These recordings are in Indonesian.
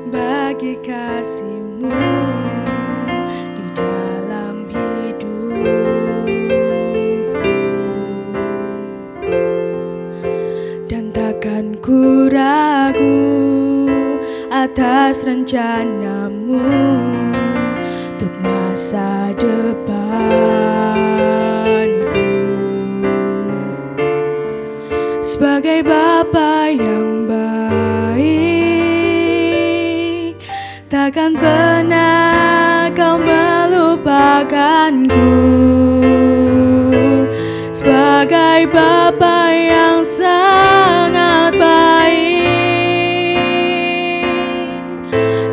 bagi kasih-Mu di dalam hidupku. Dan takkan ku ragu atas rencana-Mu untuk masa depanku. Sebagai Bapa yang baik, takkan pernah Kau melupakanku. Sebagai Bapa yang sangat baik,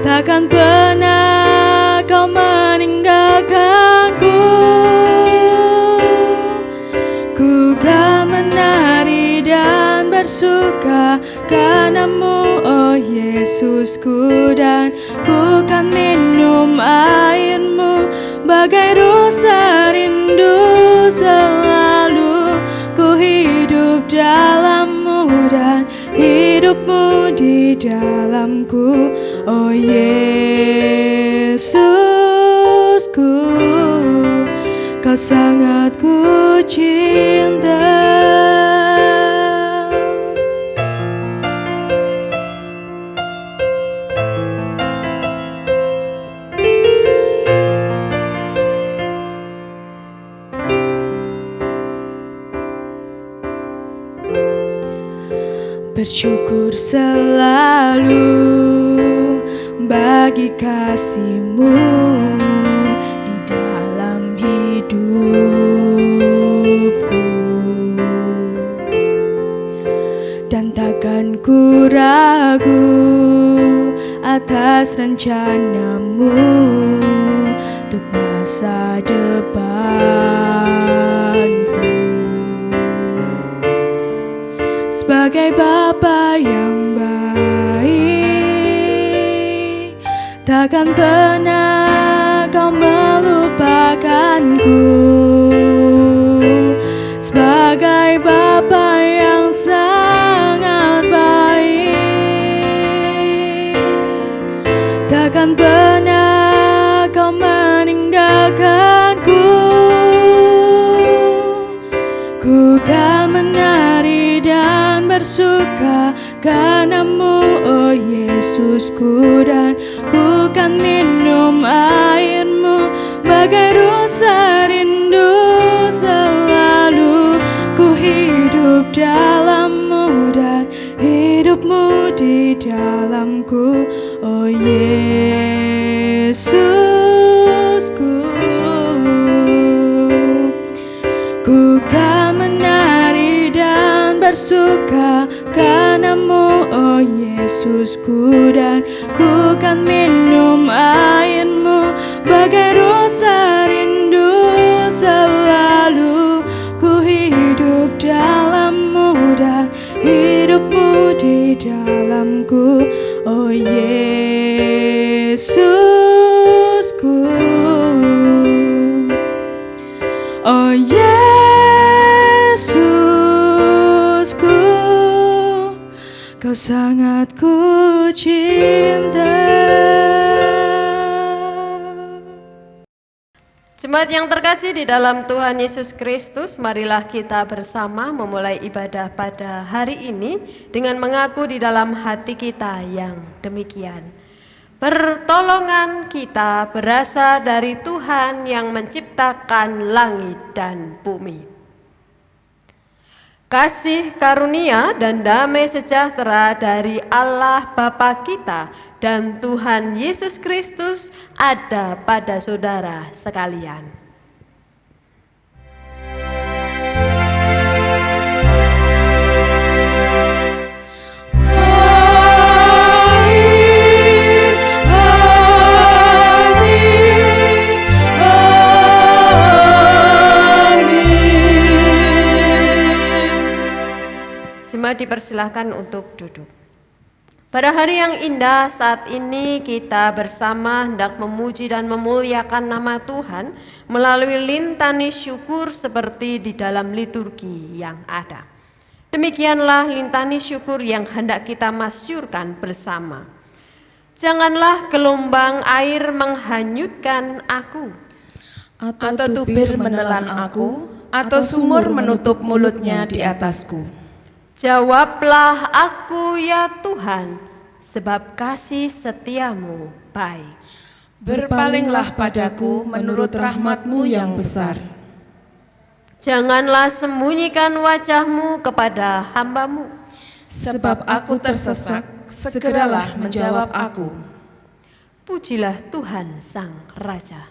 takkan pernah Kau meninggalkanku. Ku kan menari dan bersuka karena-Mu, oh Yesusku, dan ku kan minum air-Mu bagai rasa rindu. Selalu ku hidup dalam-Mu dan hidup-Mu di dalamku, oh Yesusku, Kau sangat ku cinta. Bersyukur selalu bagi kasih-Mu di dalam hidupku. Dan takkan ku ragu atas rencana-Mu untuk masa depanku. Sebagai Bapa yang baik, takkan pernah Kau melupakanku. Sebagai Bapa yang sangat baik, takkan pernah Kau meninggalkanku. Ku kan menari dan bersuka karena-Mu, oh Yesusku, dan ku kan minum air-Mu bagai rasa rindu. Selalu ku hidup dalam-Mu dan hidup-Mu di dalamku, oh Yesusku. Ku kan menari dan bersuka karena-Mu, oh Yesusku, dan ku kan minum air-Mu bagai rasa rindu. Selalu ku hidup dalam-Mu dan hidup-Mu di dalamku, oh Yesusku, oh Yesusku, Kau sangat ku cinta. Jemaat yang terkasih di dalam Tuhan Yesus Kristus, marilah kita bersama memulai ibadah pada hari ini dengan mengaku di dalam hati kita yang demikian. Pertolongan kita berasal dari Tuhan yang menciptakan langit dan bumi. Kasih karunia dan damai sejahtera dari Allah Bapa kita dan Tuhan Yesus Kristus ada pada saudara sekalian. Jemaat dipersilahkan untuk duduk. Pada hari yang indah saat ini kita bersama hendak memuji dan memuliakan nama Tuhan melalui lintani syukur seperti di dalam liturgi yang ada. Demikianlah lintani syukur yang hendak kita masyurkan bersama. Janganlah gelombang air menghanyutkan aku, atau tubir menelan aku, atau sumur menutup mulutnya di atasku. Jawablah aku ya Tuhan, sebab kasih setiamu baik. Berpalinglah padaku menurut rahmat-Mu yang besar. Janganlah sembunyikan wajah-Mu kepada hamba-Mu, Sebab aku tersesat, segeralah menjawab aku. pujilah Tuhan Sang Raja.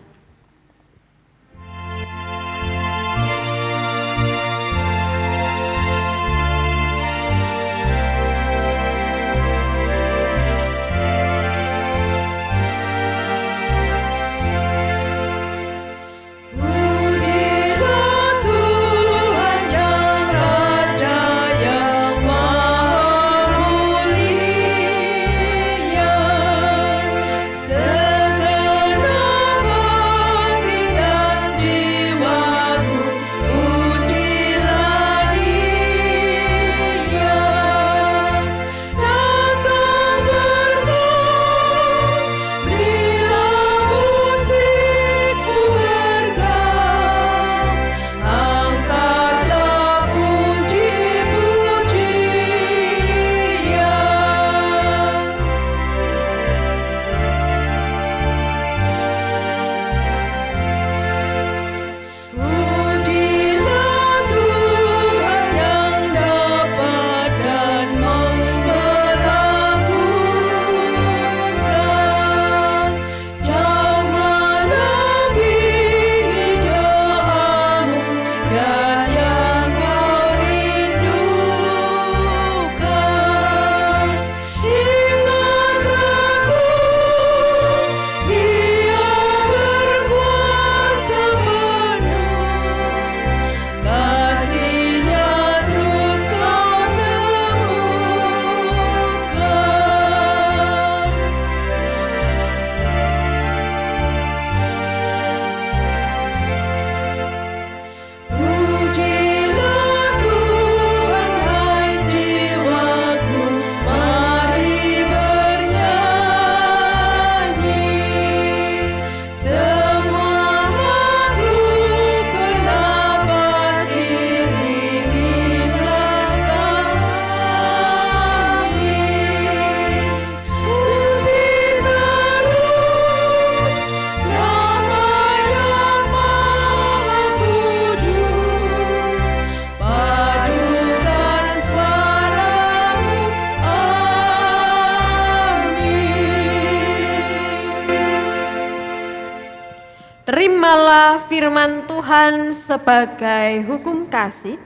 Terimalah firman Tuhan sebagai hukum kasih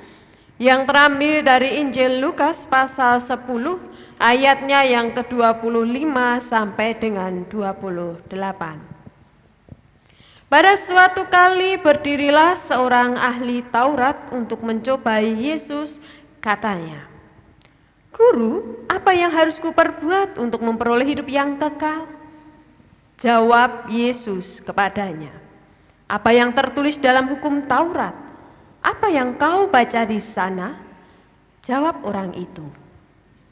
yang terambil dari Injil Lukas pasal 10 ayatnya yang ke-25 sampai dengan 28. Pada suatu kali berdirilah seorang ahli Taurat untuk mencobai Yesus, katanya, "Guru, apa yang harus kuperbuat untuk memperoleh hidup yang kekal?" Jawab Yesus kepadanya, "Apa yang tertulis dalam hukum Taurat? Apa yang kau baca di sana?" Jawab orang itu,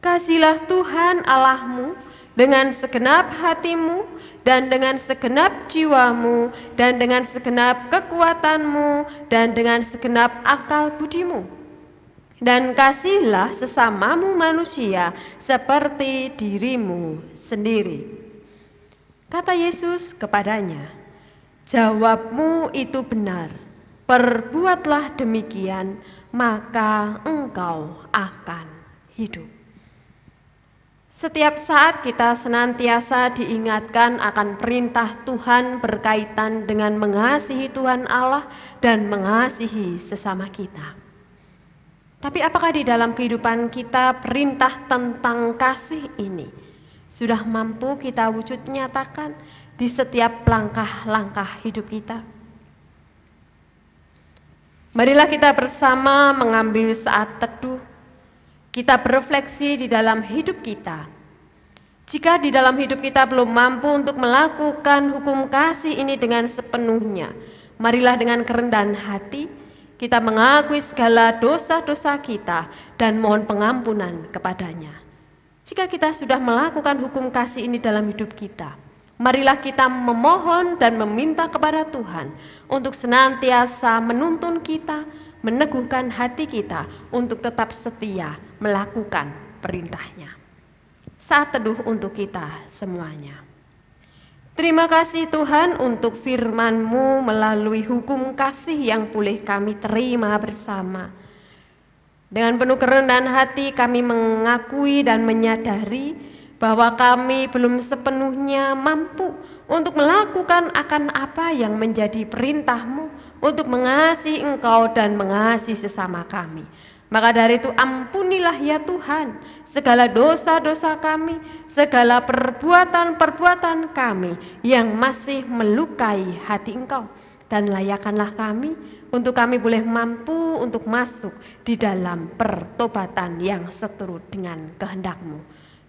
"Kasihilah Tuhan Allahmu dengan segenap hatimu dan dengan segenap jiwamu dan dengan segenap kekuatanmu dan dengan segenap akal budimu. Dan kasihilah sesamamu manusia seperti dirimu sendiri." Kata Yesus kepadanya, "Jawabmu itu benar, perbuatlah demikian, maka engkau akan hidup." Setiap saat kita senantiasa diingatkan akan perintah Tuhan berkaitan dengan mengasihi Tuhan Allah dan mengasihi sesama kita. Tapi apakah di dalam kehidupan kita perintah tentang kasih ini sudah mampu kita wujud nyatakan di setiap langkah-langkah hidup kita? Marilah kita bersama mengambil saat teduh, kita berefleksi di dalam hidup kita. Jika di dalam hidup kita belum mampu untuk melakukan hukum kasih ini dengan sepenuhnya, marilah dengan kerendahan hati Kita mengakui segala dosa-dosa kita dan mohon pengampunan kepadanya. Jika kita sudah melakukan hukum kasih ini dalam hidup kita, marilah kita memohon dan meminta kepada Tuhan untuk senantiasa menuntun kita, meneguhkan hati kita untuk tetap setia melakukan perintahnya. Saat teduh untuk kita semuanya. Terima kasih Tuhan untuk firman-Mu melalui hukum kasih yang boleh kami terima bersama. Dengan penuh kerendahan hati kami mengakui dan menyadari bahwa kami belum sepenuhnya mampu untuk melakukan akan apa yang menjadi perintah-Mu untuk mengasihi Engkau dan mengasihi sesama kami. Maka dari itu ampunilah ya Tuhan segala dosa-dosa kami, segala perbuatan-perbuatan kami yang masih melukai hati Engkau. Dan layakanlah kami untuk kami boleh mampu untuk masuk di dalam pertobatan yang seturut dengan kehendak-Mu.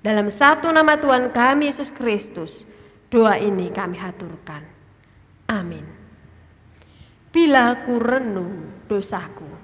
Dalam satu nama Tuhan kami Yesus Kristus, doa ini kami haturkan. Amin. Bila ku renung dosaku,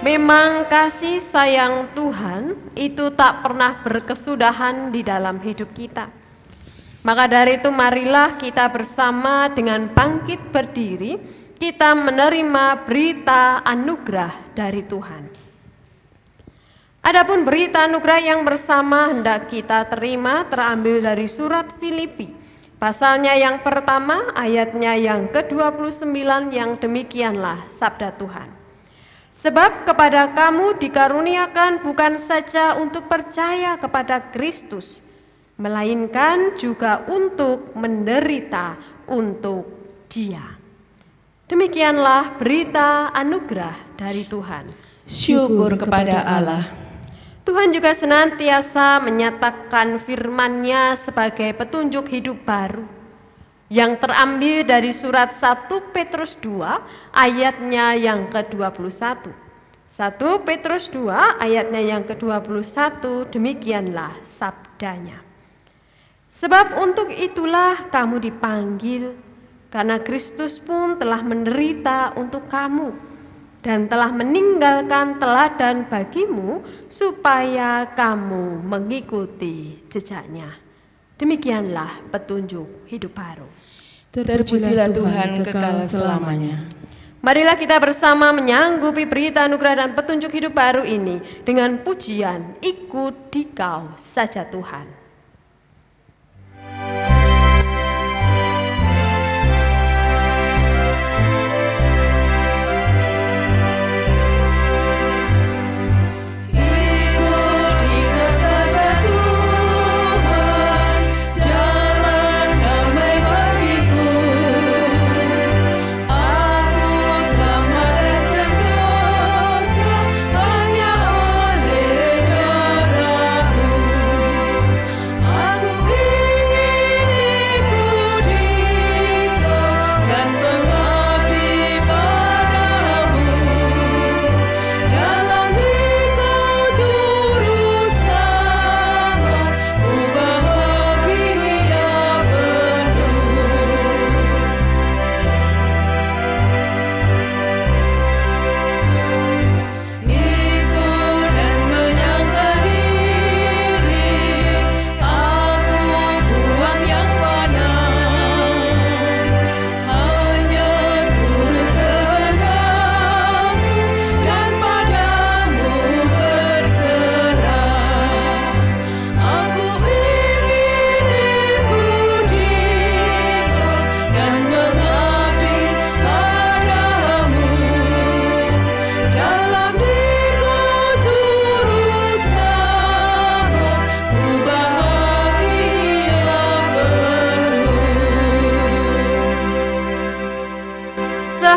Memang kasih sayang Tuhan itu tak pernah berkesudahan di dalam hidup kita. Maka dari itu marilah kita bersama dengan bangkit berdiri, kita menerima berita anugerah dari Tuhan. Adapun berita anugerah yang bersama hendak kita terima terambil dari surat Filipi, pasalnya yang pertama, ayatnya yang ke-29, yang demikianlah sabda Tuhan. Sebab kepada kamu dikaruniakan bukan saja untuk percaya kepada Kristus, melainkan juga untuk menderita untuk Dia. Demikianlah berita anugerah dari Tuhan. Syukur kepada Allah. Tuhan juga senantiasa menyatakan firman-Nya sebagai petunjuk hidup baru yang terambil dari surat 1 Petrus 2 ayatnya yang ke-21. 1 Petrus 2 ayatnya yang ke-21, demikianlah sabdanya. Sebab untuk itulah kamu dipanggil, karena Kristus pun telah menderita untuk kamu dan telah meninggalkan teladan bagimu supaya kamu mengikuti jejaknya. Demikianlah petunjuk hidup baru. Terpujilah Tuhan kekal selamanya. Marilah kita bersama menyanggupi berita anugerah dan petunjuk hidup baru ini dengan pujian Ikut Dikau Saja Tuhan.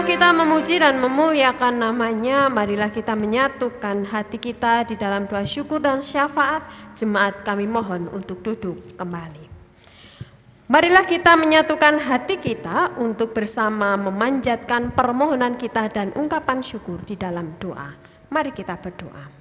Kita memuji dan memuliakan namanya, marilah kita menyatukan hati kita di dalam doa syukur dan syafaat. Jemaat kami mohon untuk duduk kembali. Marilah kita menyatukan hati kita untuk bersama memanjatkan permohonan kita dan ungkapan syukur di dalam doa. Mari kita berdoa.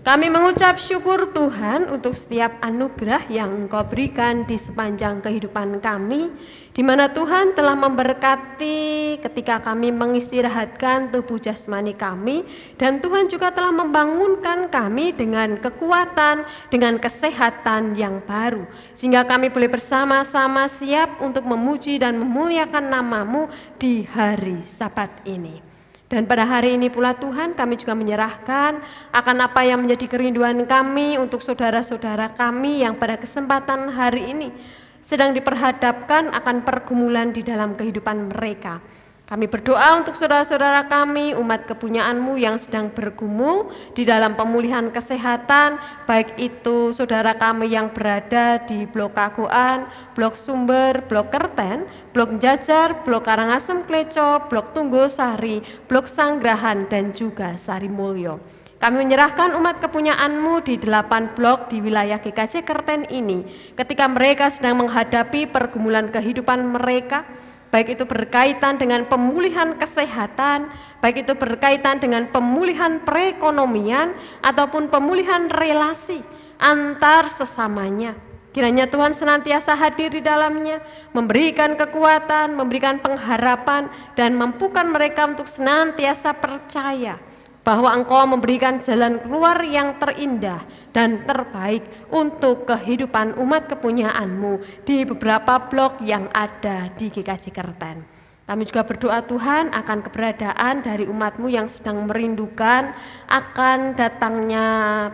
Kami mengucap syukur Tuhan untuk setiap anugerah yang Engkau berikan di sepanjang kehidupan kami, di mana Tuhan telah memberkati ketika kami mengistirahatkan tubuh jasmani kami, dan Tuhan juga telah membangunkan kami dengan kekuatan, dengan kesehatan yang baru, sehingga kami boleh bersama-sama siap untuk memuji dan memuliakan nama-Mu di hari Sabat ini. Dan pada hari ini pula Tuhan, kami juga menyerahkan akan apa yang menjadi kerinduan kami untuk saudara-saudara kami yang pada kesempatan hari ini sedang diperhadapkan akan pergumulan di dalam kehidupan mereka. Kami berdoa untuk saudara-saudara kami, umat kepunyaan-Mu yang sedang bergumul di dalam pemulihan kesehatan, baik itu saudara kami yang berada di Blok Kagoan, Blok Sumber, Blok Kerten, Blok Jajar, Blok Karangasem Kleco, Blok Tunggosari, Blok Sanggrahan, dan juga Sarimulyo. Kami menyerahkan umat kepunyaan-Mu di 8 blok di wilayah GKJ Kerten ini ketika mereka sedang menghadapi pergumulan kehidupan mereka, baik itu berkaitan dengan pemulihan kesehatan, baik itu berkaitan dengan pemulihan perekonomian ataupun pemulihan relasi antar sesamanya. Kiranya Tuhan senantiasa hadir di dalamnya, memberikan kekuatan, memberikan pengharapan, dan mampukan mereka untuk senantiasa percaya bahwa Engkau memberikan jalan keluar yang terindah dan terbaik untuk kehidupan umat kepunyaan-Mu di beberapa blok yang ada di GKJ Kerten. Kami juga berdoa Tuhan akan keberadaan dari umat-Mu yang sedang merindukan akan datangnya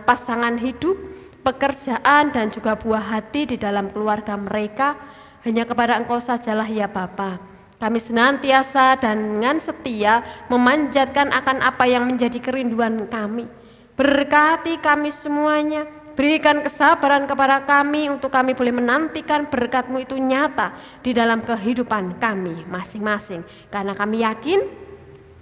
pasangan hidup, pekerjaan, dan juga buah hati di dalam keluarga mereka. Hanya kepada Engkau sajalah ya Bapa. Kami senantiasa dan dengan setia memanjatkan akan apa yang menjadi kerinduan kami. Berkati kami semuanya, berikan kesabaran kepada kami untuk kami boleh menantikan berkat-Mu itu nyata di dalam kehidupan kami masing-masing. Karena kami yakin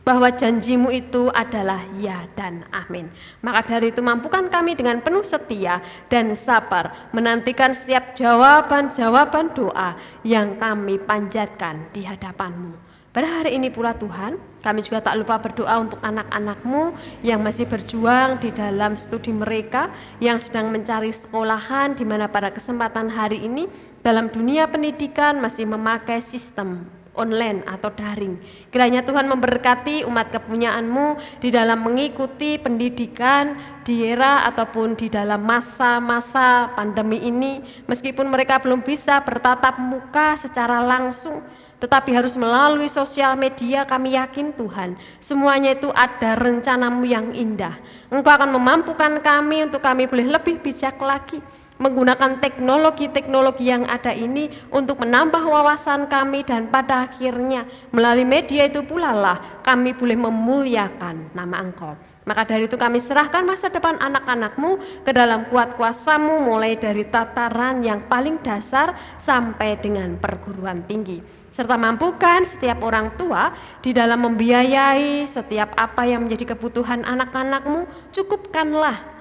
bahwa janjimu itu adalah ya dan amin. Maka dari itu mampukan kami dengan penuh setia dan sabar menantikan setiap jawaban-jawaban doa yang kami panjatkan di hadapan-Mu. Pada hari ini pula Tuhan, kami juga tak lupa berdoa untuk anak-anak-Mu yang masih berjuang di dalam studi mereka, yang sedang mencari sekolahan, di mana pada kesempatan hari ini dalam dunia pendidikan masih memakai sistem online atau daring. Kiranya Tuhan memberkati umat kepunyaan-Mu di dalam mengikuti pendidikan di era ataupun di dalam masa-masa pandemi ini, meskipun mereka belum bisa bertatap muka secara langsung, tetapi harus melalui sosial media. Kami yakin Tuhan, semuanya itu ada rencana-Mu yang indah. Engkau akan memampukan kami untuk kami boleh lebih bijak lagi, menggunakan teknologi-teknologi yang ada ini untuk menambah wawasan kami, dan pada akhirnya melalui media itu pula lah kami boleh memuliakan nama Engkau. Maka dari itu kami serahkan masa depan anak-anak-Mu ke dalam kuat kuasa-Mu, mulai dari tataran yang paling dasar sampai dengan perguruan tinggi. Serta mampukan setiap orang tua di dalam membiayai setiap apa yang menjadi kebutuhan anak-anak-Mu. Cukupkanlah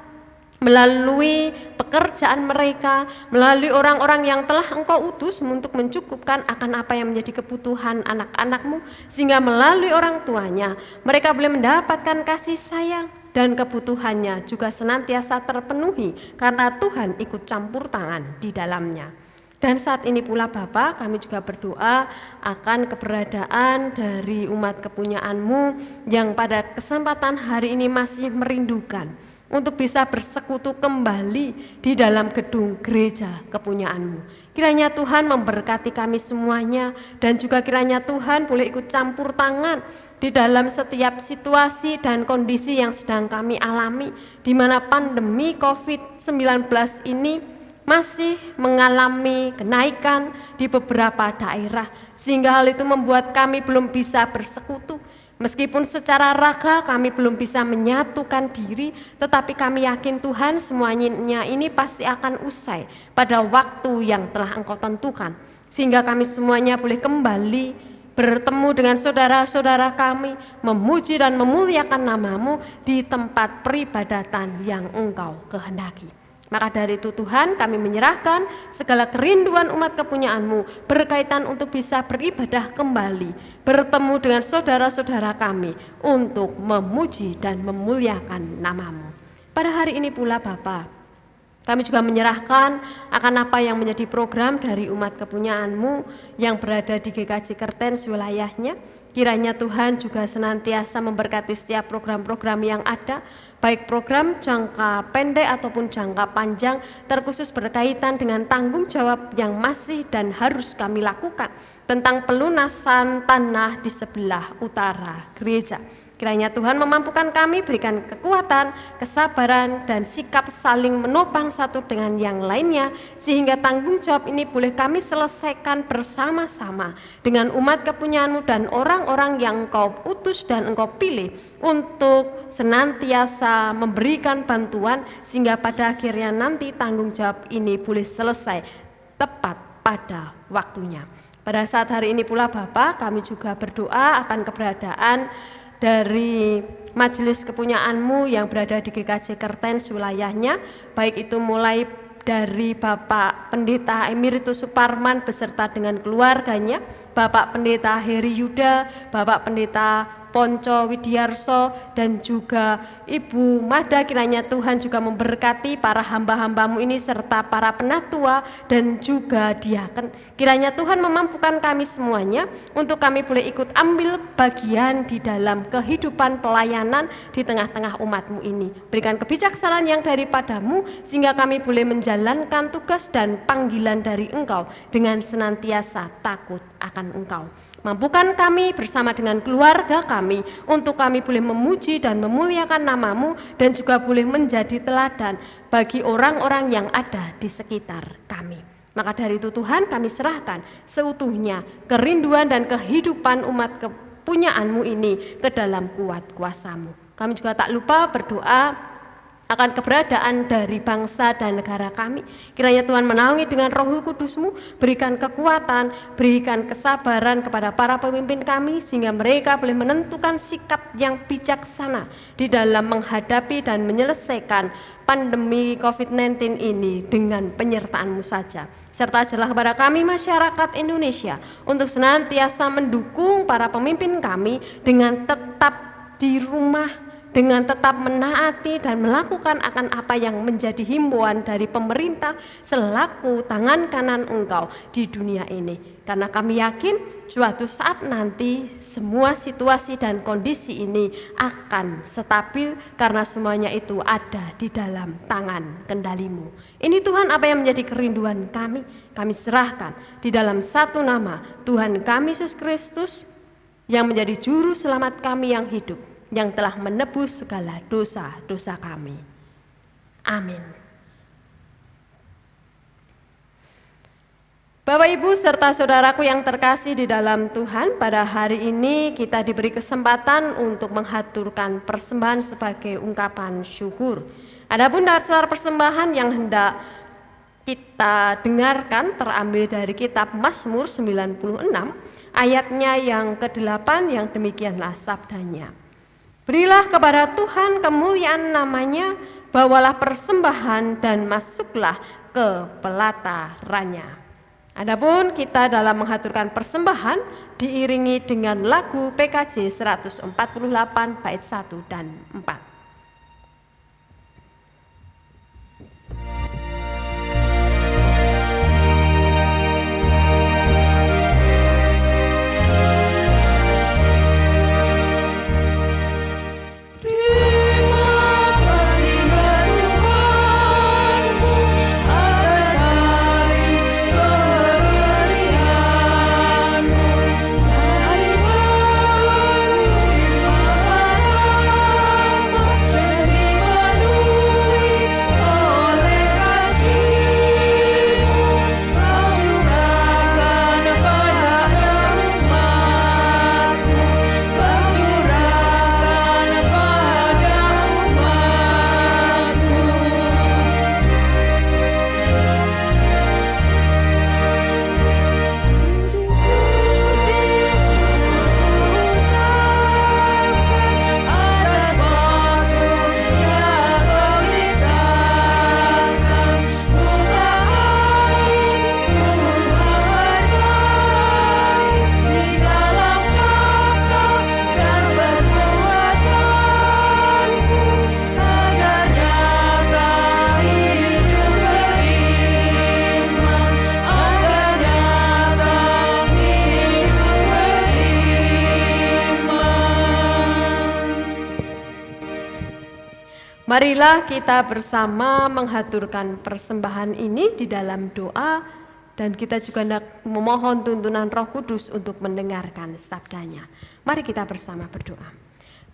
melalui pekerjaan mereka, melalui orang-orang yang telah Engkau utus untuk mencukupkan akan apa yang menjadi kebutuhan anak-anak-Mu, sehingga melalui orang tuanya mereka boleh mendapatkan kasih sayang dan kebutuhannya juga senantiasa terpenuhi karena Tuhan ikut campur tangan di dalamnya. Dan saat ini pula Bapa, kami juga berdoa akan keberadaan dari umat kepunyaan-Mu yang pada kesempatan hari ini masih merindukan untuk bisa bersekutu kembali di dalam gedung gereja kepunyaan-Mu. Kiranya Tuhan memberkati kami semuanya, dan juga kiranya Tuhan boleh ikut campur tangan di dalam setiap situasi dan kondisi yang sedang kami alami, di mana pandemi COVID-19 ini masih mengalami kenaikan di beberapa daerah, sehingga hal itu membuat kami belum bisa bersekutu. Meskipun secara raga kami belum bisa menyatukan diri, tetapi kami yakin Tuhan semuanya ini pasti akan usai pada waktu yang telah Engkau tentukan, sehingga kami semuanya boleh kembali bertemu dengan saudara-saudara kami, memuji dan memuliakan nama-Mu di tempat peribadatan yang Engkau kehendaki. Maka dari itu Tuhan, kami menyerahkan segala kerinduan umat kepunyaan-Mu berkaitan untuk bisa beribadah kembali, bertemu dengan saudara-saudara kami untuk memuji dan memuliakan nama-Mu. Pada hari ini pula Bapa, kami juga menyerahkan akan apa yang menjadi program dari umat kepunyaan-Mu yang berada di GKJ Kertens wilayahnya. Kiranya Tuhan juga senantiasa memberkati setiap program-program yang ada, baik program jangka pendek ataupun jangka panjang, terkhusus berkaitan dengan tanggung jawab yang masih dan harus kami lakukan tentang pelunasan tanah di sebelah utara gereja. Kiranya Tuhan memampukan kami, berikan kekuatan, kesabaran, dan sikap saling menopang satu dengan yang lainnya, sehingga tanggung jawab ini boleh kami selesaikan bersama-sama dengan umat kepunyaan-Mu dan orang-orang yang Engkau utus dan Engkau pilih untuk senantiasa memberikan bantuan, sehingga pada akhirnya nanti tanggung jawab ini boleh selesai tepat pada waktunya. Pada saat hari ini pula Bapa, kami juga berdoa akan keberadaan dari majelis kepunyaan-Mu yang berada di GKJ Kertens wilayahnya, baik itu mulai dari Bapak Pendeta Emeritus Suparman beserta dengan keluarganya, Bapak Pendeta Heri Yuda, Bapak Pendeta Ponco Widiarso, dan juga Ibu Mada. Kiranya Tuhan juga memberkati para hamba-hamba-Mu ini serta para penatua dan juga diaken. Kiranya Tuhan memampukan kami semuanya untuk kami boleh ikut ambil bagian di dalam kehidupan pelayanan di tengah-tengah umat-Mu ini. Berikan kebijaksanaan yang daripada-Mu sehingga kami boleh menjalankan tugas dan panggilan dari Engkau dengan senantiasa takut akan Engkau. Mampukan kami bersama dengan keluarga kami untuk kami boleh memuji dan memuliakan nama-Mu, dan juga boleh menjadi teladan bagi orang-orang yang ada di sekitar kami. Maka dari itu Tuhan, kami serahkan seutuhnya kerinduan dan kehidupan umat kepunyaan-Mu ini ke dalam kuat kuasa-Mu. Kami juga tak lupa berdoa akan keberadaan dari bangsa dan negara kami. Kiranya Tuhan menaungi dengan Roh Kudus-Mu, berikan kekuatan, berikan kesabaran kepada para pemimpin kami, sehingga mereka boleh menentukan sikap yang bijaksana di dalam menghadapi dan menyelesaikan pandemi COVID-19 ini dengan penyertaan-Mu saja. Serta ajarlah kepada kami masyarakat Indonesia untuk senantiasa mendukung para pemimpin kami dengan tetap di rumah, dengan tetap menaati dan melakukan akan apa yang menjadi himbauan dari pemerintah selaku tangan kanan Engkau di dunia ini. Karena kami yakin suatu saat nanti semua situasi dan kondisi ini akan stabil karena semuanya itu ada di dalam tangan kendali-Mu. Ini Tuhan apa yang menjadi kerinduan kami serahkan di dalam satu nama Tuhan kami Yesus Kristus yang menjadi juru selamat kami yang hidup, yang telah menebus segala dosa-dosa kami. Amin. Bapak, Ibu, serta saudaraku yang terkasih di dalam Tuhan, pada hari ini kita diberi kesempatan untuk menghaturkan persembahan sebagai ungkapan syukur. Adapun dasar persembahan yang hendak kita dengarkan terambil dari kitab Mazmur 96, ayatnya yang ke-8 yang demikianlah sabdanya. Berilah kepada Tuhan kemuliaan namanya, bawalah persembahan dan masuklah ke pelatarannya. Adapun kita dalam menghaturkan persembahan diiringi dengan lagu PKJ 148 bait 1 dan 4. Marilah kita bersama menghaturkan persembahan ini di dalam doa, dan kita juga hendak memohon tuntunan Roh Kudus untuk mendengarkan sabdanya. Mari kita bersama berdoa.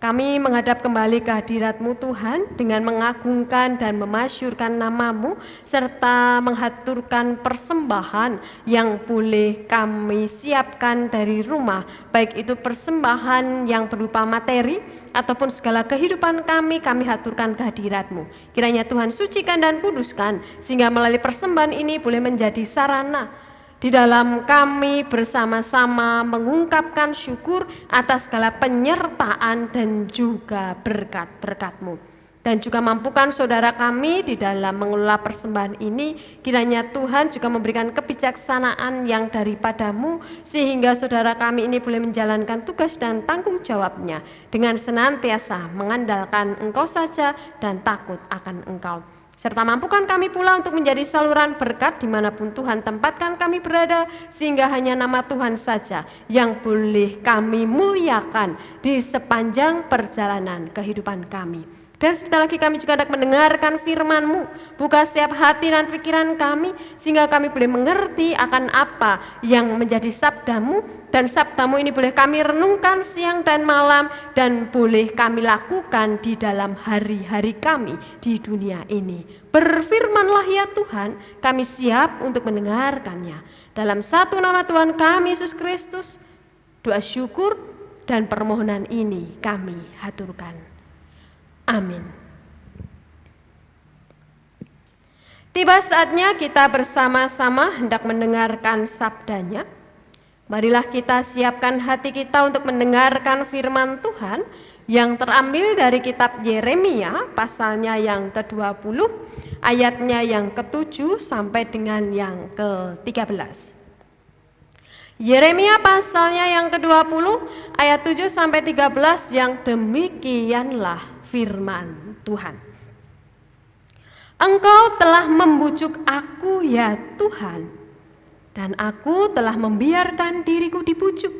Kami menghadap kembali ke hadirat-Mu Tuhan dengan mengagungkan dan memasyurkan nama-Mu serta menghaturkan persembahan yang boleh kami siapkan dari rumah, baik itu persembahan yang berupa materi ataupun segala kehidupan kami haturkan ke hadirat-Mu. Kiranya Tuhan sucikan dan kuduskan sehingga melalui persembahan ini boleh menjadi sarana di dalam kami bersama-sama mengungkapkan syukur atas segala penyertaan dan juga berkat-berkat-Mu. Dan juga mampukan saudara kami di dalam mengelola persembahan ini, kiranya Tuhan juga memberikan kebijaksanaan yang daripada-Mu, sehingga saudara kami ini boleh menjalankan tugas dan tanggung jawabnya dengan senantiasa mengandalkan Engkau saja dan takut akan Engkau. Serta mampukan kami pula untuk menjadi saluran berkat dimanapun Tuhan tempatkan kami berada, sehingga hanya nama Tuhan saja yang boleh kami muliakan di sepanjang perjalanan kehidupan kami. Dan sebentar lagi kami juga hendak mendengarkan firman-Mu. Buka setiap hati dan pikiran kami, sehingga kami boleh mengerti akan apa yang menjadi sabda-Mu, dan sabda-Mu ini boleh kami renungkan siang dan malam, dan boleh kami lakukan di dalam hari-hari kami di dunia ini. Berfirmanlah ya Tuhan, kami siap untuk mendengarkannya. Dalam satu nama Tuhan kami Yesus Kristus, doa syukur dan permohonan ini kami haturkan. Amin. Tiba saatnya kita bersama-sama hendak mendengarkan sabdanya. Marilah kita siapkan hati kita untuk mendengarkan firman Tuhan yang terambil dari kitab Yeremia pasalnya yang ke-20, ayatnya yang ke-7 sampai dengan yang ke-13. Yeremia pasalnya yang ke-20 ayat 7 sampai 13 yang demikianlah firman Tuhan. Engkau telah membujuk aku ya Tuhan, dan aku telah membiarkan diriku dibujuk.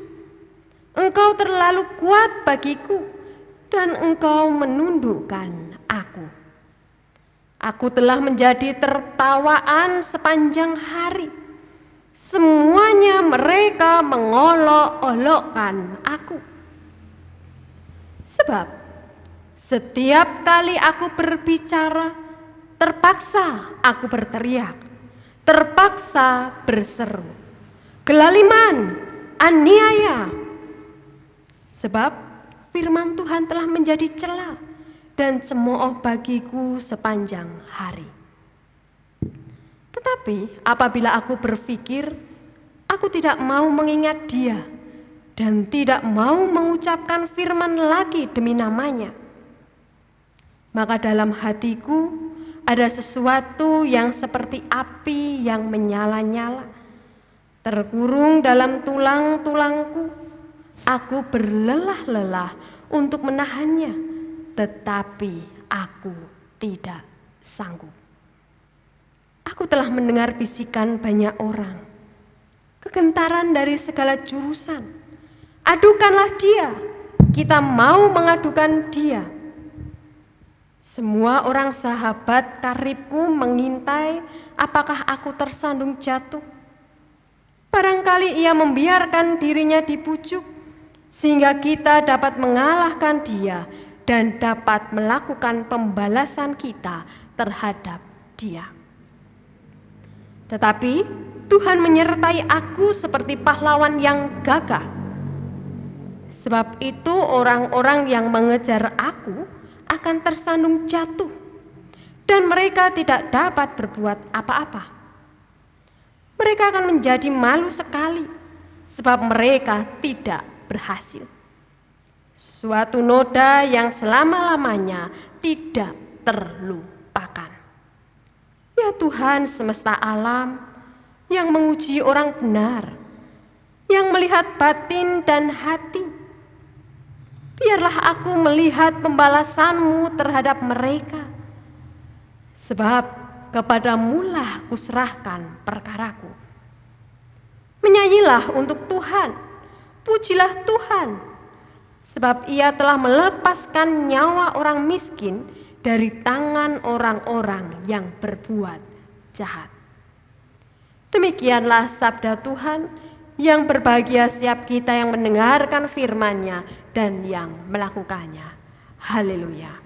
Engkau terlalu kuat bagiku, dan engkau menundukkan aku. Aku telah menjadi tertawaan sepanjang hari. Semuanya mereka mengolok-olokkan aku. Sebab setiap kali aku berbicara, terpaksa aku berteriak, terpaksa berseru, gelaliman, aniaya. Sebab firman Tuhan telah menjadi cela dan cemooh bagiku sepanjang hari. Tetapi apabila aku berpikir, aku tidak mau mengingat Dia dan tidak mau mengucapkan firman lagi demi namanya, maka dalam hatiku ada sesuatu yang seperti api yang menyala-nyala, terkurung dalam tulang-tulangku. Aku berlelah-lelah untuk menahannya, tetapi aku tidak sanggup. Aku telah mendengar bisikan banyak orang, kegentaran dari segala jurusan. Adukanlah Dia, kita mau mengadukan Dia. Semua orang sahabat karibku mengintai apakah aku tersandung jatuh. Barangkali ia membiarkan dirinya dibujuk, sehingga kita dapat mengalahkan dia dan dapat melakukan pembalasan kita terhadap dia. Tetapi Tuhan menyertai aku seperti pahlawan yang gagah. Sebab itu orang-orang yang mengejar aku akan tersandung jatuh, dan mereka tidak dapat berbuat apa-apa. Mereka akan menjadi malu sekali, sebab mereka tidak berhasil. Suatu noda yang selama-lamanya tidak terlupakan. Ya Tuhan semesta alam, yang menguji orang benar, yang melihat batin dan hati, biarlah aku melihat pembalasan-Mu terhadap mereka, sebab kepadamu-lah kuserahkan perkaraku. Menyanyilah untuk Tuhan, pujilah Tuhan, sebab Ia telah melepaskan nyawa orang miskin dari tangan orang-orang yang berbuat jahat. Demikianlah sabda Tuhan, yang berbahagia setiap kita yang mendengarkan firman-Nya dan yang melakukannya. Haleluya.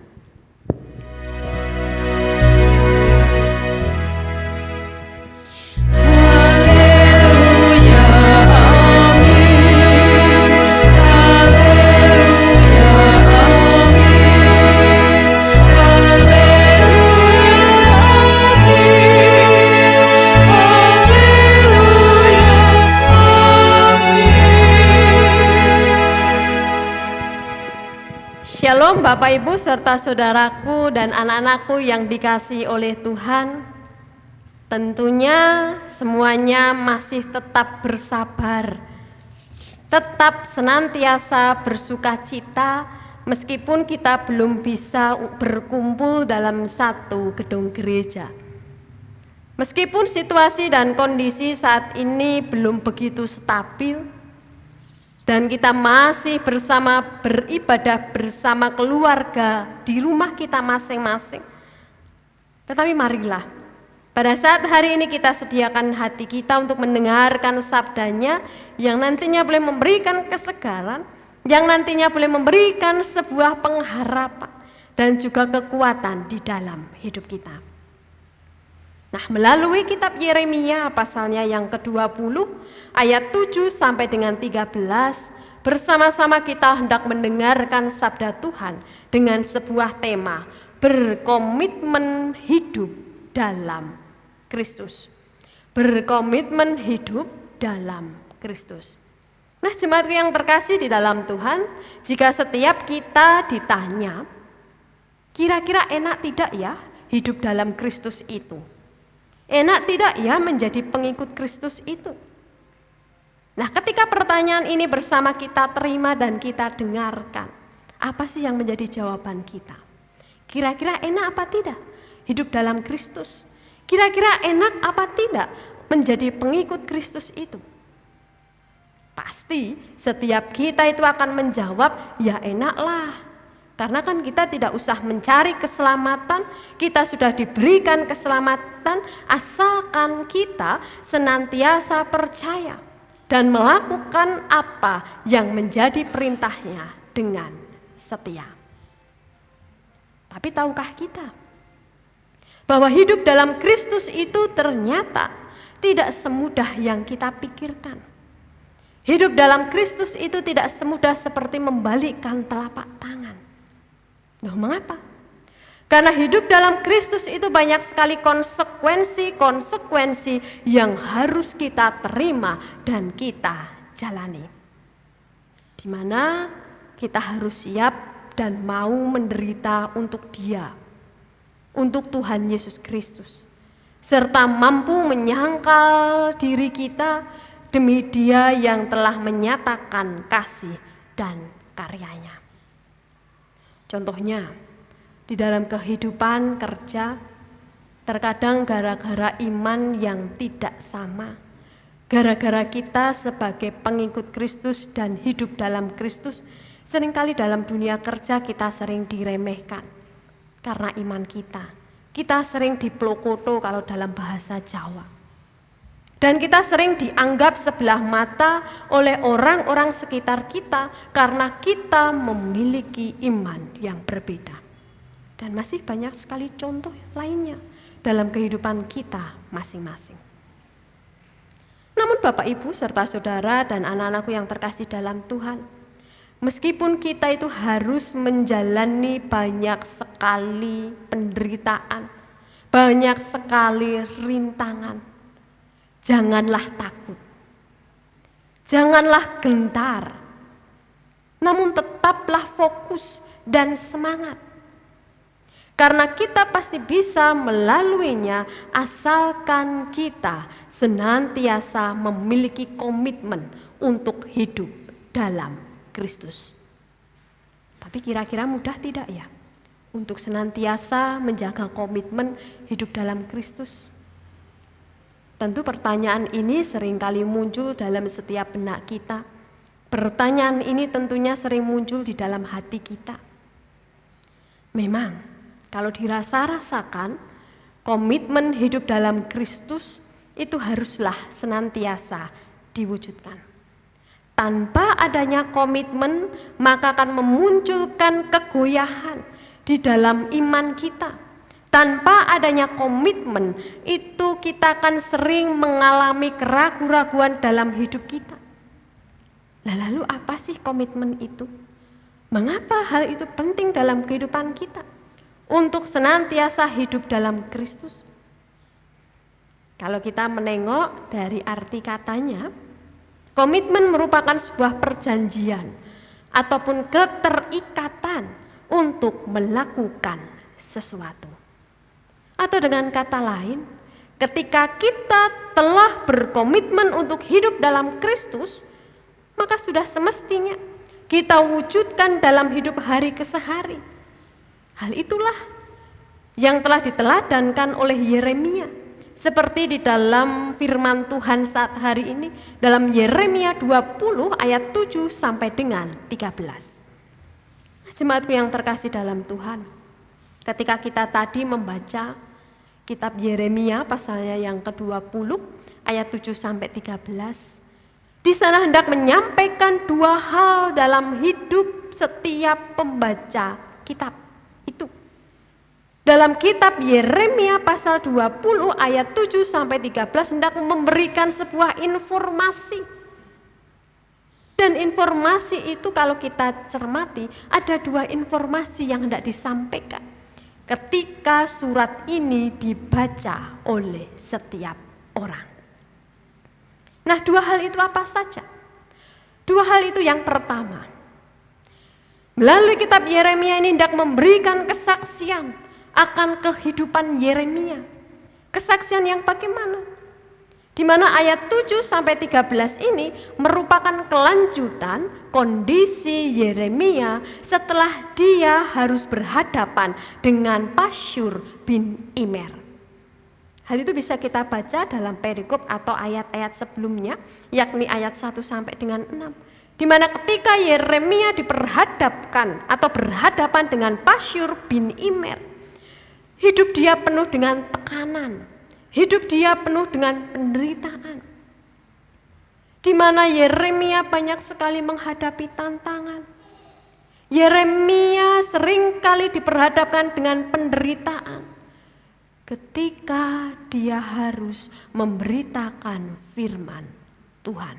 Shalom Bapak Ibu serta saudaraku dan anak-anakku yang dikasihi oleh Tuhan. Tentunya semuanya masih tetap bersabar, tetap senantiasa bersukacita meskipun kita belum bisa berkumpul dalam satu gedung gereja. Meskipun situasi dan kondisi saat ini belum begitu stabil, dan kita masih beribadah bersama keluarga di rumah kita masing-masing. Tetapi marilah, pada saat hari ini kita sediakan hati kita untuk mendengarkan sabdanya yang nantinya boleh memberikan kesegaran, yang nantinya boleh memberikan sebuah pengharapan dan juga kekuatan di dalam hidup kita. Nah, melalui kitab Yeremia pasalnya yang ke-20 ayat 7 sampai dengan 13, bersama-sama kita hendak mendengarkan sabda Tuhan dengan sebuah tema, berkomitmen hidup dalam Kristus. Berkomitmen hidup dalam Kristus. Nah, jemaatku yang terkasih di dalam Tuhan, jika setiap kita ditanya, kira-kira enak tidak ya hidup dalam Kristus itu? Enak tidak ya menjadi pengikut Kristus itu? Nah, ketika pertanyaan ini bersama kita terima dan kita dengarkan, apa sih yang menjadi jawaban kita? Kira-kira enak apa tidak hidup dalam Kristus? Kira-kira enak apa tidak menjadi pengikut Kristus itu? Pasti setiap kita itu akan menjawab, ya enaklah. Karena kan kita tidak usah mencari keselamatan, kita sudah diberikan keselamatan asalkan kita senantiasa percaya dan melakukan apa yang menjadi perintahnya dengan setia. Tapi tahukah kita bahwa hidup dalam Kristus itu ternyata tidak semudah yang kita pikirkan. Hidup dalam Kristus itu tidak semudah seperti membalikkan telapak tangan. Loh, mengapa? Karena hidup dalam Kristus itu banyak sekali konsekuensi yang harus kita terima dan kita jalani. Di mana kita harus siap dan mau menderita untuk Dia, untuk Tuhan Yesus Kristus, serta mampu menyangkal diri kita demi Dia yang telah menyatakan kasih dan karyanya. Contohnya, di dalam kehidupan kerja, terkadang gara-gara iman yang tidak sama, gara-gara kita sebagai pengikut Kristus dan hidup dalam Kristus, seringkali dalam dunia kerja kita sering diremehkan karena iman kita. Kita sering diplokoto kalau dalam bahasa Jawa. Dan kita sering dianggap sebelah mata oleh orang-orang sekitar kita karena kita memiliki iman yang berbeda. Dan masih banyak sekali contoh lainnya dalam kehidupan kita masing-masing. Namun Bapak Ibu serta saudara dan anak-anakku yang terkasih dalam Tuhan, meskipun kita itu harus menjalani banyak sekali penderitaan, banyak sekali rintangan, janganlah takut, janganlah gentar, namun tetaplah fokus dan semangat. Karena kita pasti bisa melaluinya asalkan kita senantiasa memiliki komitmen untuk hidup dalam Kristus. Tapi kira-kira mudah tidak ya untuk senantiasa menjaga komitmen hidup dalam Kristus? Tentu pertanyaan ini seringkali muncul dalam setiap benak kita. Pertanyaan ini tentunya sering muncul di dalam hati kita. Memang, kalau dirasa-rasakan, komitmen hidup dalam Kristus itu haruslah senantiasa diwujudkan. Tanpa adanya komitmen, maka akan memunculkan kegoyahan di dalam iman kita. Tanpa adanya komitmen, itu kita akan sering mengalami keraguan-raguan dalam hidup kita. Lalu apa sih komitmen itu? Mengapa hal itu penting dalam kehidupan kita? Untuk senantiasa hidup dalam Kristus. Kalau kita menengok dari arti katanya, komitmen merupakan sebuah perjanjian ataupun keterikatan untuk melakukan sesuatu. Atau dengan kata lain, ketika kita telah berkomitmen untuk hidup dalam Kristus, maka sudah semestinya kita wujudkan dalam hidup hari kesehari. Hal itulah yang telah diteladankan oleh Yeremia, seperti di dalam firman Tuhan saat hari ini dalam Yeremia 20 ayat 7 sampai dengan 13. Jemaatku yang terkasih dalam Tuhan, ketika kita tadi membaca kitab Yeremia pasalnya yang ke-20 ayat 7 sampai 13, di sana hendak menyampaikan dua hal dalam hidup setiap pembaca kitab itu. Dalam kitab Yeremia pasal 20 ayat 7 sampai 13 hendak memberikan sebuah informasi. Dan informasi itu kalau kita cermati, ada dua informasi yang hendak disampaikan. ketika surat ini dibaca oleh setiap orang. Nah, dua hal itu apa saja? Dua hal itu yang pertama, melalui kitab Yeremia ini hendak memberikan kesaksian akan kehidupan Yeremia. Kesaksian yang bagaimana? Di mana ayat 7 sampai 13 ini merupakan kelanjutan kondisi Yeremia setelah dia harus berhadapan dengan Pasyur bin Immer. Hal itu bisa kita baca dalam perikop atau ayat-ayat sebelumnya, yakni ayat 1 sampai dengan 6. Di mana ketika Yeremia diperhadapkan atau berhadapan dengan Pasyur bin Immer, hidup dia penuh dengan tekanan. Hidup dia penuh dengan penderitaan. Di mana Yeremia banyak sekali menghadapi tantangan. Yeremia seringkali diperhadapkan dengan penderitaan ketika dia harus memberitakan firman Tuhan.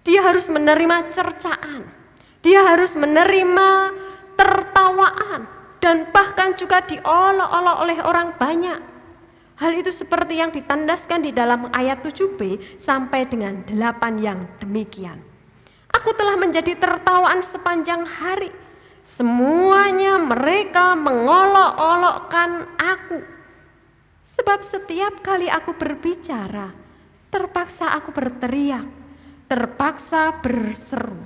Dia harus menerima cercaan. Dia harus menerima tertawaan dan bahkan juga diolok-olok oleh orang banyak. Hal itu seperti yang ditandaskan di dalam ayat 7b sampai dengan 8 yang demikian. Aku telah menjadi tertawaan sepanjang hari. Semuanya mereka mengolok-olokkan aku. Sebab setiap kali aku berbicara, terpaksa aku berteriak, terpaksa berseru.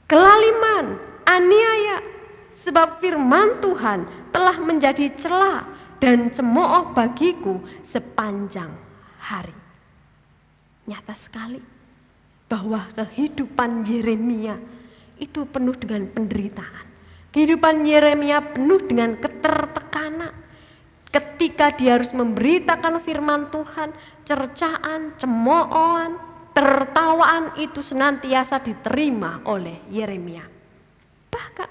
Kelaliman, aniaya, sebab firman Tuhan telah menjadi celah dan cemooh bagiku sepanjang hari. Nyata sekali bahwa kehidupan Yeremia itu penuh dengan penderitaan. Kehidupan Yeremia penuh dengan ketertekanan. Ketika dia harus memberitakan firman Tuhan, cercaan, cemoohan, tertawaan itu senantiasa diterima oleh Yeremia. Bahkan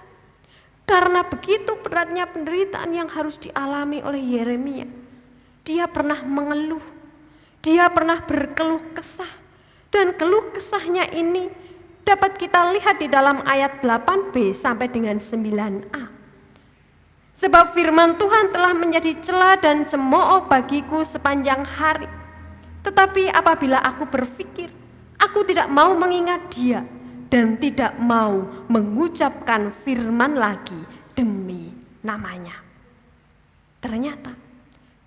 karena begitu beratnya penderitaan yang harus dialami oleh Yeremia, dia pernah mengeluh, dia pernah berkeluh kesah, dan keluh kesahnya ini dapat kita lihat di dalam ayat 8b sampai dengan 9a. Sebab firman Tuhan telah menjadi celah dan cemooh bagiku sepanjang hari. Tetapi apabila aku berpikir, aku tidak mau mengingat dia, dan tidak mau mengucapkan firman lagi demi namanya. Ternyata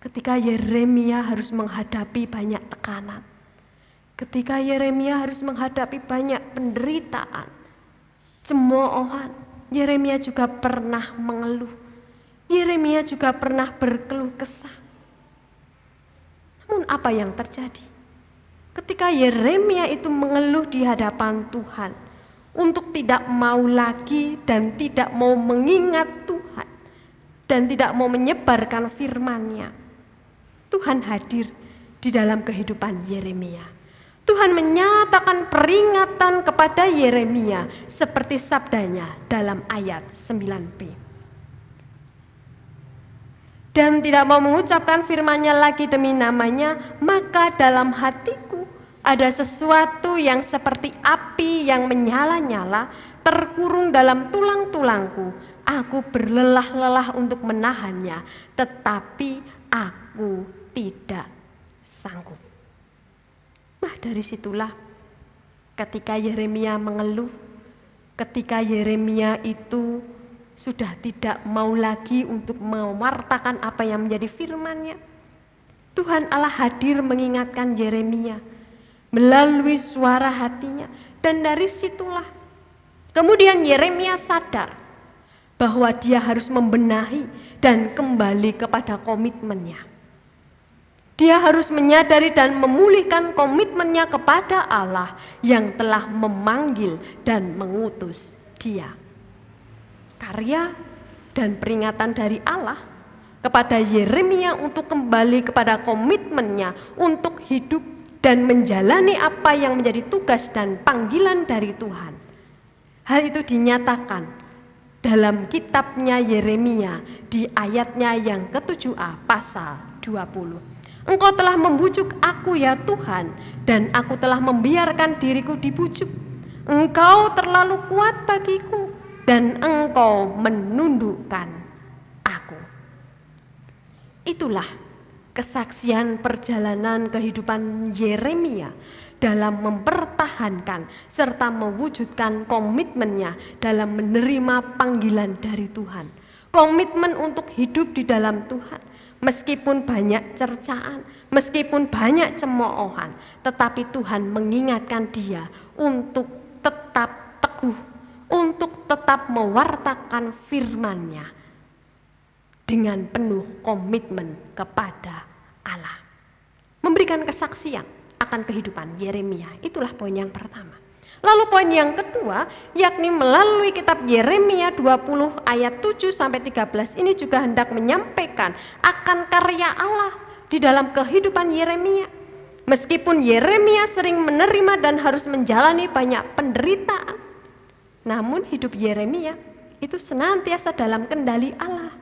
ketika Yeremia harus menghadapi banyak tekanan, ketika Yeremia harus menghadapi banyak penderitaan, cemoohan, Yeremia juga pernah mengeluh. Yeremia juga pernah berkeluh kesah. Namun apa yang terjadi? Ketika Yeremia itu mengeluh di hadapan Tuhan, untuk tidak mau lagi dan tidak mau mengingat Tuhan dan tidak mau menyebarkan firman-Nya, Tuhan hadir di dalam kehidupan Yeremia. Tuhan menyatakan peringatan kepada Yeremia seperti sabdanya dalam ayat 9b. Dan tidak mau mengucapkan firman-Nya lagi demi namanya, maka dalam hatiku ada sesuatu yang seperti api yang menyala-nyala terkurung dalam tulang-tulangku. Aku berlelah-lelah untuk menahannya, tetapi aku tidak sanggup. Nah, dari situlah ketika Yeremia mengeluh, ketika Yeremia itu sudah tidak mau lagi untuk mewartakan apa yang menjadi firman-Nya, Tuhan Allah hadir mengingatkan Yeremia melalui suara hatinya. Dan dari situlah kemudian Yeremia sadar bahwa dia harus membenahi dan kembali kepada komitmennya. Dia harus menyadari dan memulihkan komitmennya kepada Allah yang telah memanggil dan mengutus dia. Karya dan peringatan dari Allah kepada Yeremia untuk kembali kepada komitmennya untuk hidup dan menjalani apa yang menjadi tugas dan panggilan dari Tuhan. Hal itu dinyatakan dalam kitabnya Yeremia di ayatnya yang ke-7a pasal 20. Engkau telah membujuk aku ya Tuhan, dan aku telah membiarkan diriku dibujuk. Engkau terlalu kuat bagiku, dan engkau menundukkan Itulah kesaksian perjalanan kehidupan Yeremia dalam mempertahankan serta mewujudkan komitmennya dalam menerima panggilan dari Tuhan. Komitmen untuk hidup di dalam Tuhan. Meskipun banyak cercaan, meskipun banyak cemoohan, tetapi Tuhan mengingatkan dia untuk tetap teguh, untuk tetap mewartakan firman-Nya dengan penuh komitmen kepada Allah. Memberikan kesaksian akan kehidupan Yeremia, itulah poin yang pertama. Lalu poin yang kedua, yakni melalui kitab Yeremia 20 ayat 7 sampai 13 ini juga hendak menyampaikan akan karya Allah di dalam kehidupan Yeremia. Meskipun Yeremia sering menerima dan harus menjalani banyak penderitaan, namun hidup Yeremia itu senantiasa dalam kendali Allah.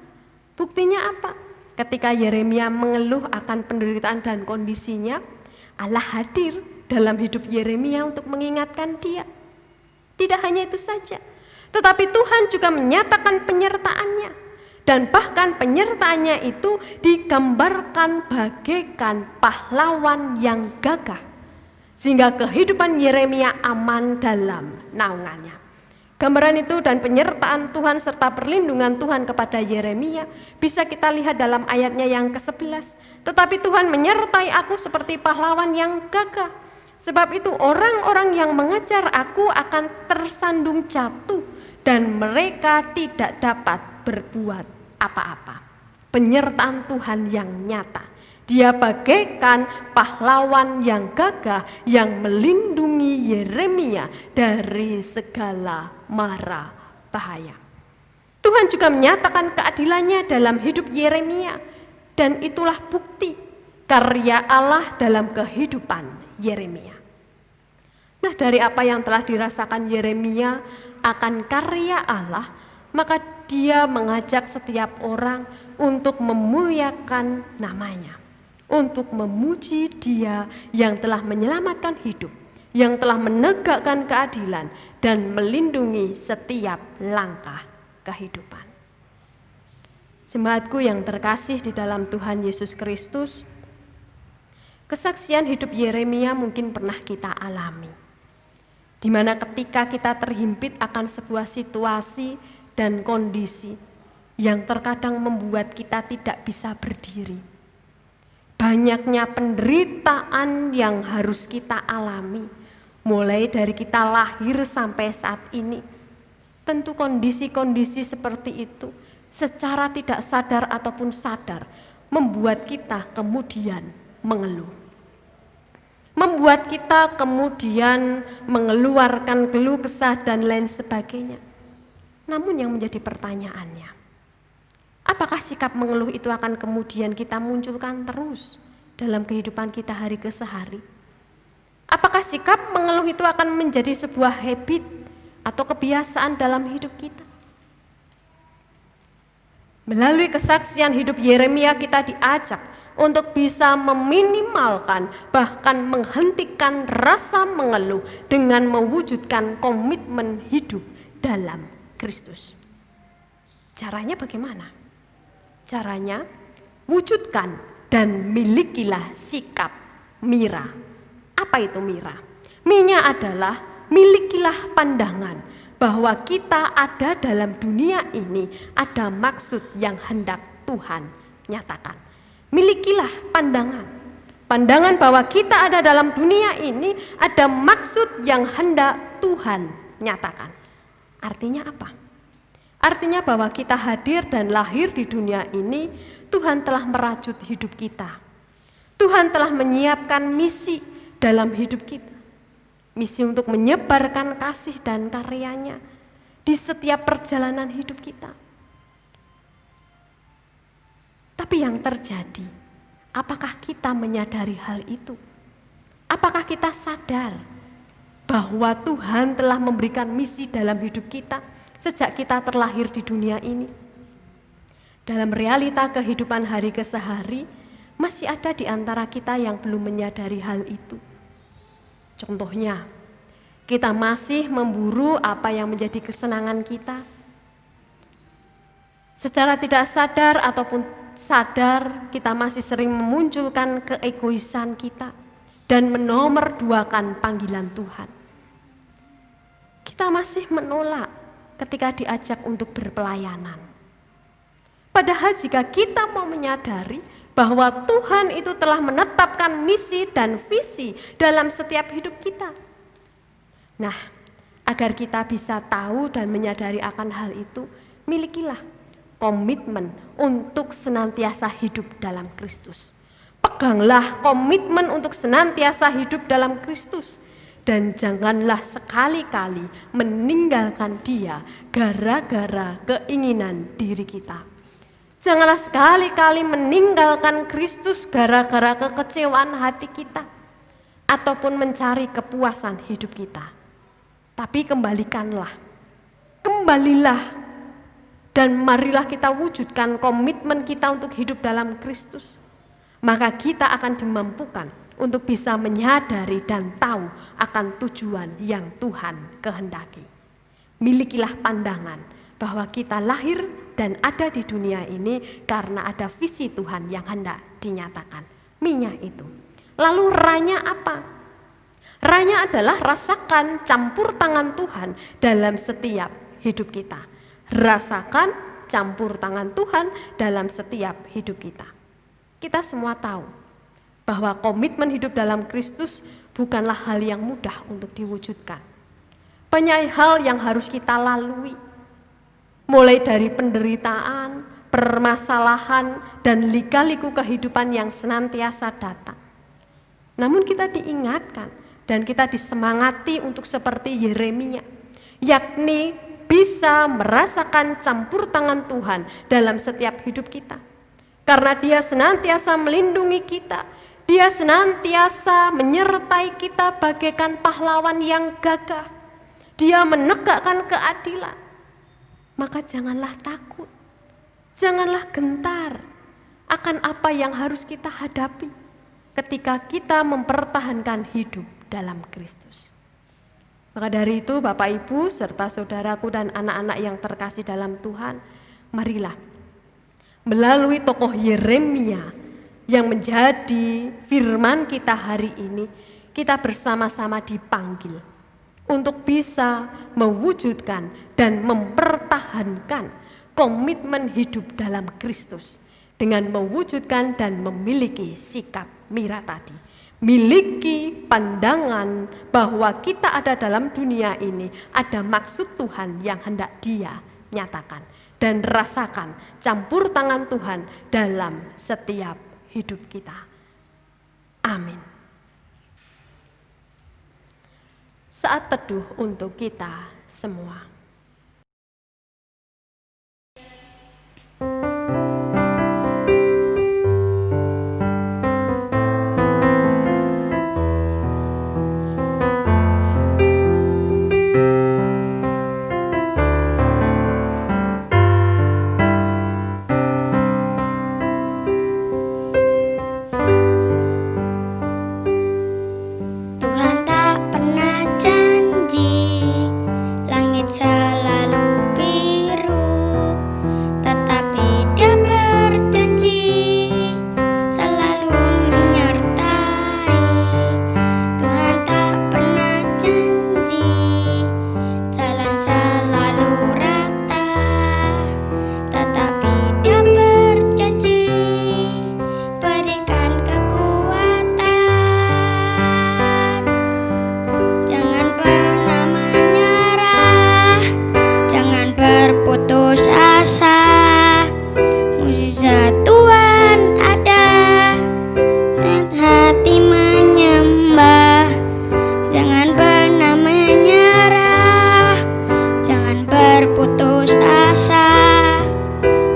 Buktinya apa? Ketika Yeremia mengeluh akan penderitaan dan kondisinya, Allah hadir dalam hidup Yeremia untuk mengingatkan dia. Tidak hanya itu saja, tetapi Tuhan juga menyatakan penyertaan-Nya. Dan bahkan penyertaannya itu digambarkan bagaikan pahlawan yang gagah, sehingga kehidupan Yeremia aman dalam naungannya. Gambaran itu dan penyertaan Tuhan serta perlindungan Tuhan kepada Yeremia bisa kita lihat dalam ayatnya yang ke-11. Tetapi Tuhan menyertai aku seperti pahlawan yang gagah. Sebab itu orang-orang yang mengejar aku akan tersandung jatuh dan mereka tidak dapat berbuat apa-apa. Penyertaan Tuhan yang nyata. Dia bagaikan pahlawan yang gagah yang melindungi Yeremia dari segala mara bahaya. Tuhan juga menyatakan keadilannya dalam hidup Yeremia, dan itulah bukti karya Allah dalam kehidupan Yeremia. Nah, dari apa yang telah dirasakan Yeremia akan karya Allah, maka dia mengajak setiap orang untuk memuliakan namanya, untuk memuji Dia yang telah menyelamatkan hidup, yang telah menegakkan keadilan dan melindungi setiap langkah kehidupan. Jemaatku yang terkasih di dalam Tuhan Yesus Kristus, kesaksian hidup Yeremia mungkin pernah kita alami, di mana ketika kita terhimpit akan sebuah situasi dan kondisi yang terkadang membuat kita tidak bisa berdiri. Banyaknya penderitaan yang harus kita alami, mulai dari kita lahir sampai saat ini. Tentu kondisi-kondisi seperti itu secara tidak sadar ataupun sadar membuat kita kemudian mengeluh. Membuat kita kemudian mengeluarkan keluh kesah dan lain sebagainya. Namun yang menjadi pertanyaannya, apakah sikap mengeluh itu akan kemudian kita munculkan terus dalam kehidupan kita hari ke hari? Apakah sikap mengeluh itu akan menjadi sebuah habit atau kebiasaan dalam hidup kita? Melalui kesaksian hidup Yeremia kita diajak untuk bisa meminimalkan bahkan menghentikan rasa mengeluh dengan mewujudkan komitmen hidup dalam Kristus. Caranya bagaimana? Caranya wujudkan dan milikilah sikap mira. Apa itu mira? Minya adalah milikilah pandangan bahwa kita ada dalam dunia ini ada maksud yang hendak Tuhan nyatakan. Milikilah pandangan bahwa kita ada dalam dunia ini ada maksud yang hendak Tuhan nyatakan. Artinya apa? Artinya bahwa kita hadir dan lahir di dunia ini, Tuhan telah merajut hidup kita. Tuhan telah menyiapkan misi dalam hidup kita. Misi untuk menyebarkan kasih dan karyanya di setiap perjalanan hidup kita. Tapi yang terjadi, apakah kita menyadari hal itu? Apakah kita sadar bahwa Tuhan telah memberikan misi dalam hidup kita sejak kita terlahir di dunia ini? Dalam realita kehidupan hari ke hari, masih ada di antara kita yang belum menyadari hal itu. Contohnya, kita masih memburu apa yang menjadi kesenangan kita. Secara tidak sadar ataupun sadar, kita masih sering memunculkan keegoisan kita dan menomorduakan panggilan Tuhan. Kita masih menolak ketika diajak untuk berpelayanan. Padahal jika kita mau menyadari bahwa Tuhan itu telah menetapkan misi dan visi dalam setiap hidup kita. Nah, agar kita bisa tahu dan menyadari akan hal itu, milikilah komitmen untuk senantiasa hidup dalam Kristus. Peganglah komitmen untuk senantiasa hidup dalam Kristus. Dan janganlah sekali-kali meninggalkan Dia gara-gara keinginan diri kita. Janganlah sekali-kali meninggalkan Kristus gara-gara kekecewaan hati kita ataupun mencari kepuasan hidup kita. Tapi kembalilah dan marilah kita wujudkan komitmen kita untuk hidup dalam Kristus. Maka kita akan dimampukan untuk bisa menyadari dan tahu akan tujuan yang Tuhan kehendaki. Milikilah pandangan bahwa kita lahir dan ada di dunia ini karena ada visi Tuhan yang hendak dinyatakan. Minyak itu. Lalu ranya apa? Ranya adalah rasakan campur tangan Tuhan dalam setiap hidup kita. Rasakan campur tangan Tuhan dalam setiap hidup kita. Kita semua tahu bahwa komitmen hidup dalam Kristus bukanlah hal yang mudah untuk diwujudkan. Banyak hal yang harus kita lalui, mulai dari penderitaan, permasalahan, dan lika-liku kehidupan yang senantiasa datang. Namun kita diingatkan dan kita disemangati untuk seperti Yeremia, yakni bisa merasakan campur tangan Tuhan dalam setiap hidup kita. Karena Dia senantiasa melindungi kita, Dia senantiasa menyertai kita bagaikan pahlawan yang gagah. Dia menegakkan keadilan. Maka janganlah takut, janganlah gentar akan apa yang harus kita hadapi ketika kita mempertahankan hidup dalam Kristus. Maka dari itu Bapak Ibu serta saudaraku dan anak-anak yang terkasih dalam Tuhan, marilah melalui tokoh Yeremia yang menjadi firman kita hari ini, kita bersama-sama dipanggil untuk bisa mewujudkan dan mempertahankan komitmen hidup dalam Kristus dengan mewujudkan dan memiliki sikap Mira tadi. Miliki pandangan bahwa kita ada dalam dunia ini, ada maksud Tuhan yang hendak Dia nyatakan. Dan rasakan campur tangan Tuhan dalam setiap hidup kita. Amin. Saat teduh untuk kita semua. Tuhan tak pernah janji langit selalu biru, tetapi Dia berjanji selalu menyertai. Tuhan tak pernah janji jalan selalu rata, tetapi Dia berjanji berikan kekuatan. Jangan pernah menyerah, jangan berputus asa. Mukjizat Tuhan ada dan hati menyembah. Jangan pernah menyerah, jangan berputus asa.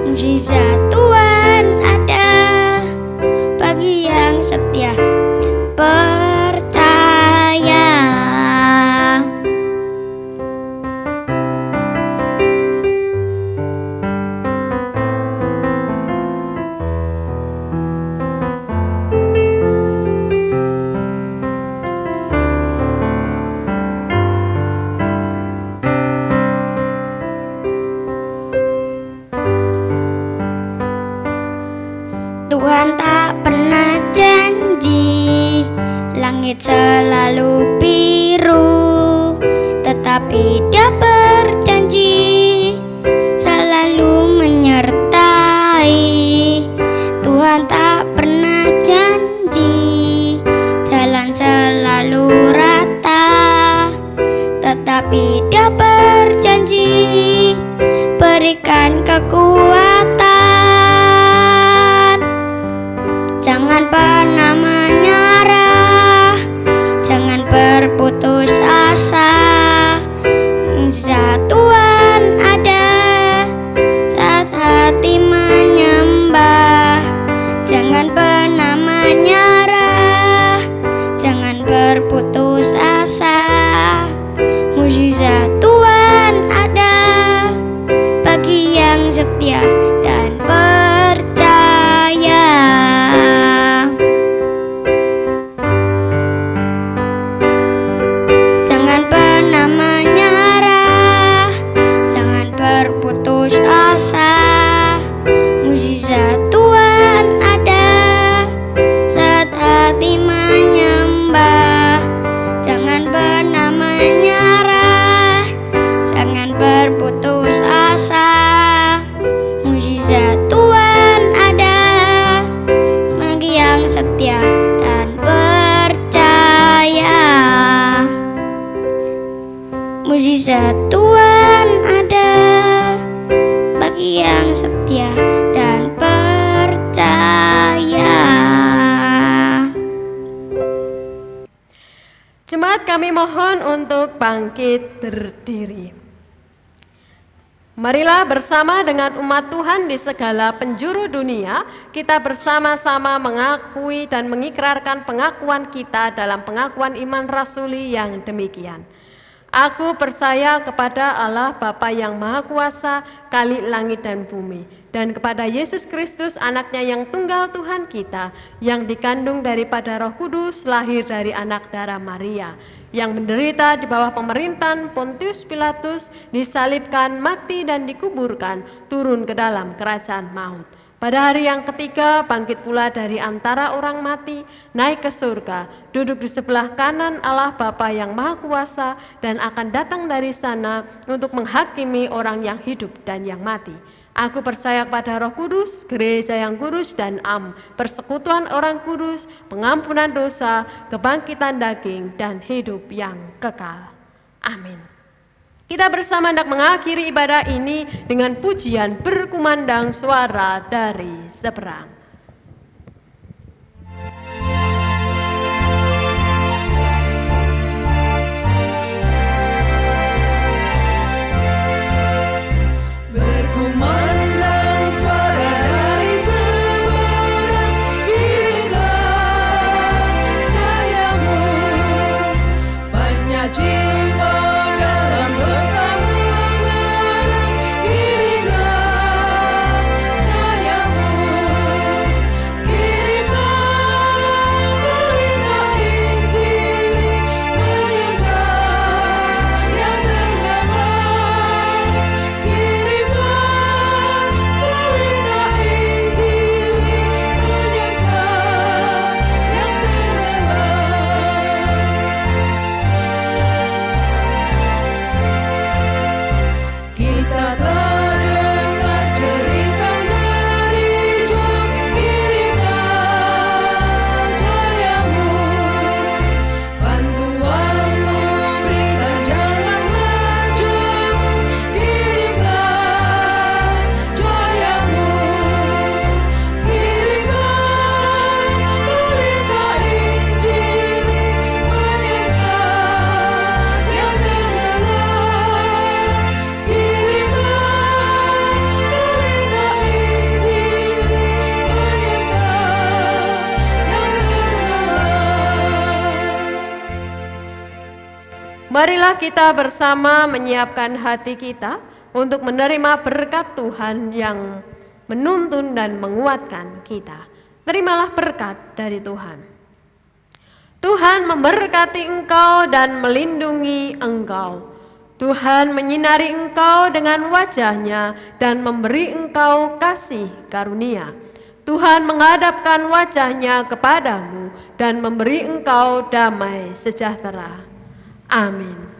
Mukjizat Tuhan ada bagi yang setia percaya. Tuhan tak pernah janji langit selalu biru, tetapi Dia berjanji selalu menyertai. Tuhan tak pernah janji jalan selalu rata, tetapi Dia berjanji berikan kekuatan. Jangan pernah menyerah, jangan berputus asa. Saat Tuhan ada, saat hati menyembah. Jangan pernah menyerah, jangan berputus asa. Mukjizat Tuhan ada bagi yang setia dan percaya. Jangan pernah menyerah, jangan berputus asa. Mukjizat Tuhan ada saat hati menyembah. Jangan pernah menyerah, jangan berputus asa. Mukjizat Tuhan ada bagi yang setia dan percaya. Mukjizat Tuhan ada bagi yang setia dan percaya. Jemaat, kami mohon untuk bangkit berdiri. Marilah bersama dengan umat Tuhan di segala penjuru dunia, kita bersama-sama mengakui dan mengikrarkan pengakuan kita dalam pengakuan iman rasuli yang demikian. Aku percaya kepada Allah Bapa yang Maha Kuasa, Khalik langit dan bumi, dan kepada Yesus Kristus anaknya yang tunggal Tuhan kita, yang dikandung daripada Roh Kudus, lahir dari anak darah Maria, yang menderita di bawah pemerintahan Pontius Pilatus, disalibkan, mati dan dikuburkan, turun ke dalam kerajaan maut. Pada hari yang ketiga bangkit pula dari antara orang mati, naik ke surga, duduk di sebelah kanan Allah Bapa yang Maha Kuasa, dan akan datang dari sana untuk menghakimi orang yang hidup dan yang mati. Aku percaya kepada Roh Kudus, gereja yang kudus dan am, persekutuan orang kudus, pengampunan dosa, kebangkitan daging, dan hidup yang kekal. Amin. Kita bersama hendak mengakhiri ibadah ini dengan pujian berkumandang suara dari seberang. Berkumandang suara dari seberang, kirimlah cahayamu. Banyak jiwa dalam dosa mengerang, kirimlah cahayamu. Kirimlah berita Injil, menyertai yang terbelah. Kirimlah berita Injil, menyertai yang terbelah. Kita telah dengar cerita dari Job, kirimlah cahayamu. Bantuanmu berikan, janganlah jemu, kirimlah cahayamu. Kirimlah berita Injil, menyertai yang terbelah. Kirimlah berita Injil, menyertai yang terbelah. Marilah kita bersama menyiapkan hati kita untuk menerima berkat Tuhan yang menuntun dan menguatkan kita. Terimalah berkat dari Tuhan. Tuhan memberkati engkau dan melindungi engkau. Tuhan menyinari engkau dengan wajah-Nya dan memberi engkau kasih karunia. Tuhan menghadapkan wajahnya kepadamu dan memberi engkau damai sejahtera. Amin.